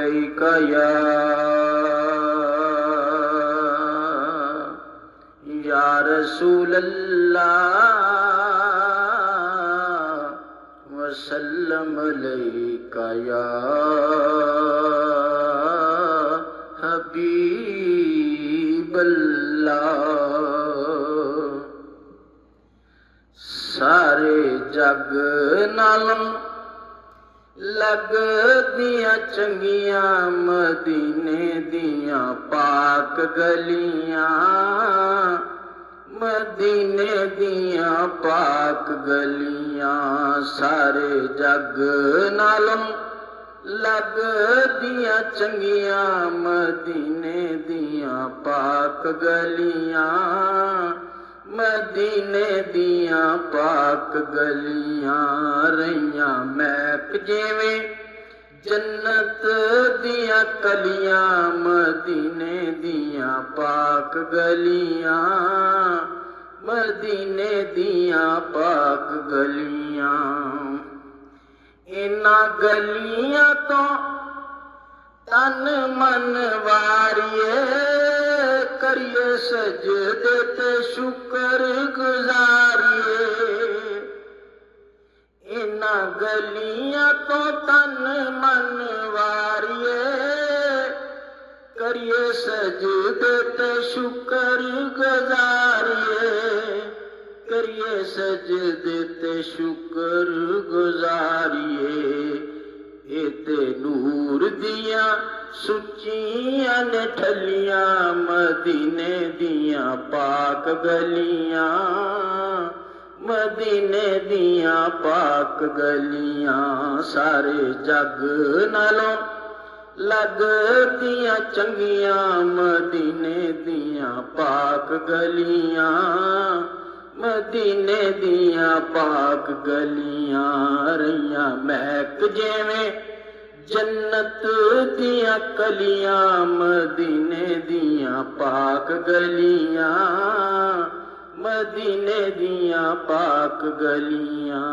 अलैका या रसूल अल्लाह वसल्लम अलैका या हबीब अल्लाह। सारे जग नालों लगदियां चंगियां मदीने दियां पाक गलियां, मदीने दियां पाक गलियां। सारे जग नालों लगदियां चंगियां मदीने दियां पाक गलियां, मदीने दियां पाक गलियां। रहियां महक जिवें जन्नत दियां कलियां, मदीने दियां पाक गलियां, मदीने दियां पाक गलियां। इन्हां गलियां तो तन मन वारिए, करिए सजदे ते शुक्र गुजारिए। इन्हां गलियां तो तन मन वारिए, करिए सजदे ते शुक्र गुजारिए, करिए सजदे ते शुक्र गुजारिए। इते नूर दियां सुचियां ने ठलियां, मदीने दियां पाक गलियां, मदीने दियां पाक गलियां। सारे जग नालों लगदियां चंगियां मदीने दियां पाक गलियां, मदीने दियां पाक गलियां। रहियां महक जिवें जन्नत दियां कलियां, मदीने दियां पाक गलियां, मदीने दियां पाक गलियां।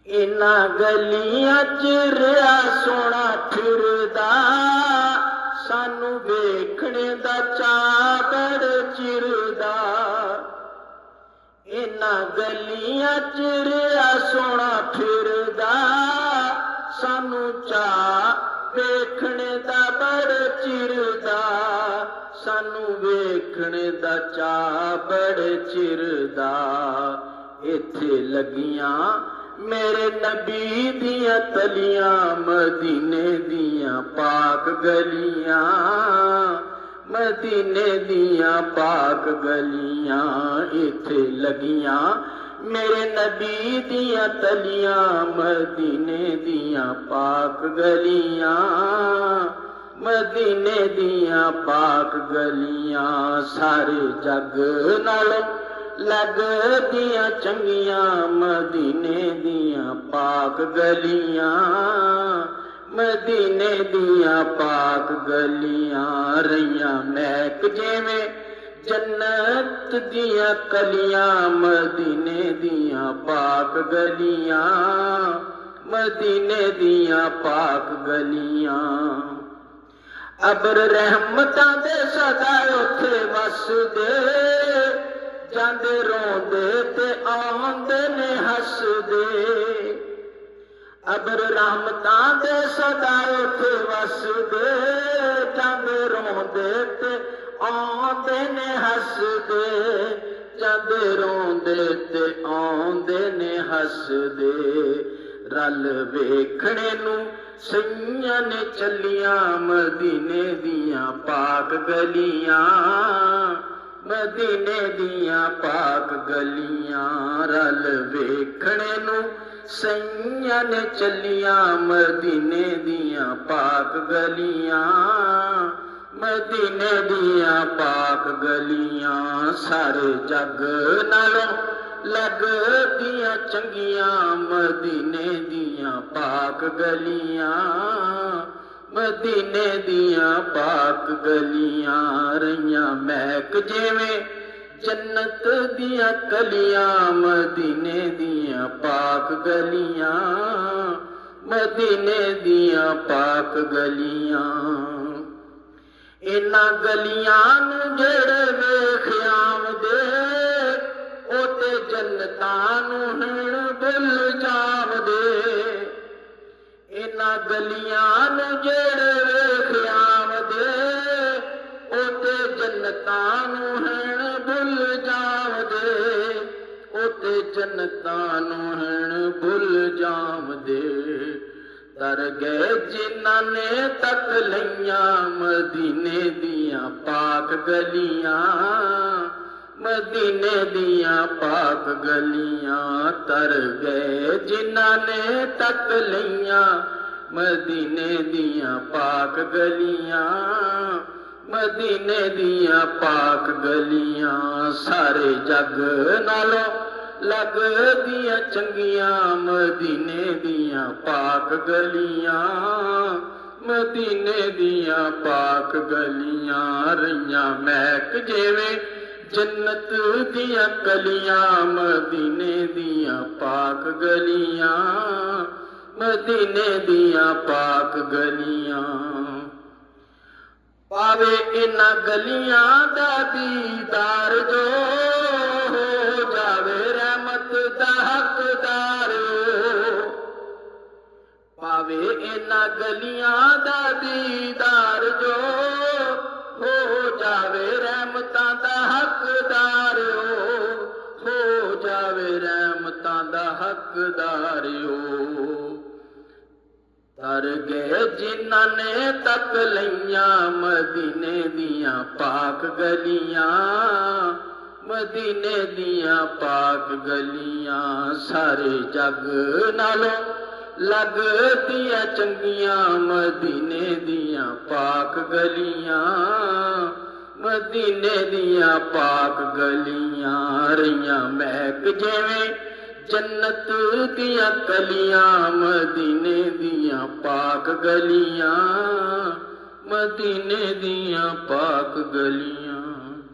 इन्हां गलियां च रिया सोना फिरदा, सानू वेखणे दा चाऽ बड़ चिरदा। इन्हां गलियां च रिया सोना फिरदा, सानू चाऽ वेखणे दा बड़ चिरदा, सानू वेखणे दा चाऽ बड़ चिरदा। इत्थे लगियां मेरे नबी दियां तलियां, मदीने दियां पाक गलियां, मदीने दियां पाक गलियां। इत्थे लगियां मेरे नबी दियां तलियां, मदीने दियां पाक गलियां, मदीने दियां पाक गलियां। सारे जग नालों लगदियां चंगियां मदीने दियां पाक गलियां, मदीने दियां पाक गलियां। रहियां महक जिवें जन्नत दियां कलियां, मदीने दियां पाक गलियां, मदीने दियां पाक गलियां। अबर रहमतां दे सदा उत्थे वसदे, जांदे रोंदे ते आंदे ने हसदे। अबर रहमतां दे सदा उत्थे वसदे, जांदे रोंदे ते आंदे ने हसदे, जांदे रोंदे ते आंदे ने हसदे। रल वेखणे नू सईयां ने चलियां, मदीने दियां पाक गलियां, मदीने दियां पाक गलियां। रल वेखणे नू सईयां ने चलियां, मदीने दियां पाक गलियां, मदीने दियां पाक गलियां। सारे जग नालों लगदियां चंगियां मदीने दियां पाक गलियां, मदीने दियां पाक गलियां। रहियां महक जिवें जन्नत दियां कलियां, मदीने दियां पाक गलियां, ਮਦੀਨੇ ਦੀਆਂ ਪਾਕ ਗਲੀਆਂ। ਇਹਨਾਂ ਗਲੀਆਂ ਨੂੰ ਜਿਹੜੇ ਵੇਖ ਆਵਦੇ, ਉਹ ਤੇ ਜੰਨਤਾਂ ਨੂੰ ਹੁਣ ਭੁੱਲ ਜਾਵਦੇ। ਇਹਨਾਂ ਗਲੀਆਂ ਨੂੰ ਜਿਹੜੇ ਵੇਖ ਆਵਦੇ, ਉਹ ਤੇ ਜੰਨਤਾਂ ਨੂੰ ਹੁਣ ਭੁੱਲ ਜਾਵਦੇ। ਉਹ ਤੇ ਜੰਨਤਾਂ ਨੂੰ ਹੁਣ ਭੁੱਲ ਜਾਵਦੇ। ਤਰ ਗਏ ਜਿਨ੍ਹਾਂ ਨੇ ਤੱਕ ਲਈਆਂ ਮਦੀਨੇ ਦੀਆਂ ਪਾਕ ਗਲੀਆਂ। ਮਦੀਨੇ ਦੀਆਂ ਪਾਕ ਗਲੀਆਂ। ਤਰ ਗਏ ਜਿਨ੍ਹਾਂ ਨੇ ਤੱਕ ਲਈਆਂ ਮਦੀਨੇ ਦੀਆਂ ਪਾਕ ਗਲੀਆਂ। ਮਦੀਨੇ ਦੀਆਂ ਪਾਕ ਗਲੀਆਂ। ਸਾਰੇ ਜੱਗ ਨਾਲੋਂ ਲੱਗਦੀਆਂ ਚੰਗੀਆਂ ਮਦੀਨੇ ਦੀਆਂ ਪਾਕ ਗਲੀਆਂ। ਮਦੀਨੇ ਦੀਆਂ ਪਾਕ ਗਲੀਆਂ। ਰਹੀਆਂ ਮਹਿਕ ਜਿਵੇਂ ਜੰਨਤ ਦੀਆਂ ਕਲੀਆਂ ਮਦੀਨੇ ਦੀਆਂ ਪਾਕ ਗਲੀਆਂ। ਮਦੀਨੇ ਦੀਆਂ ਪਾਕ ਗਲੀਆਂ। ਪਾਵੇ ਇਹਨਾਂ ਗਲੀਆਂ ਦਾ ਦੀਦਾਰ ਜੋ, ਹੋ ਜਾਵੇ ਰਹਿਮਤ ਦਾ ਹੱਕਦਾਰ। ਪਾਵੇ ਇਹਨਾਂ ਗਲੀਆਂ ਦਾ ਦੀਦਾਰ ਜੋ, ਹੋ ਜਾਵੇ ਰਹਿਮਤਾਂ ਦਾ ਹੱਕਦਾਰ। ਹੋ ਜਾਵੇ ਰਹਿਮਤਾਂ ਦਾ ਹੱਕਦਾਰ। ਤਰ ਗਏ ਜਿਨ੍ਹਾਂ ਨੇ ਤੱਕ ਲਈਆਂ ਮਦੀਨੇ ਦੀਆਂ ਪਾਕ ਗਲੀਆਂ। ਮਦੀਨੇ ਦੀਆਂ ਪਾਕ ਗਲੀਆਂ। ਸਾਰੇ ਜੱਗ ਨਾਲੋਂ ਲੱਗਦੀਆਂ ਚੰਗੀਆਂ ਮਦੀਨੇ ਦੀਆਂ ਪਾਕ ਗਲੀਆਂ। ਮਦੀਨੇ ਦੀਆਂ ਪਾਕ ਗਲੀਆਂ। ਰਹੀਆਂ ਮਹਿਕ ਜਿਵੇਂ ਜੰਨਤ ਦੀਆਂ ਕਲੀਆਂ ਮਦੀਨੇ ਦੀਆਂ ਪਾਕ ਗਲੀਆਂ। ਮਦੀਨੇ ਦੀਆਂ ਪਾਕ ਗਲੀਆਂ।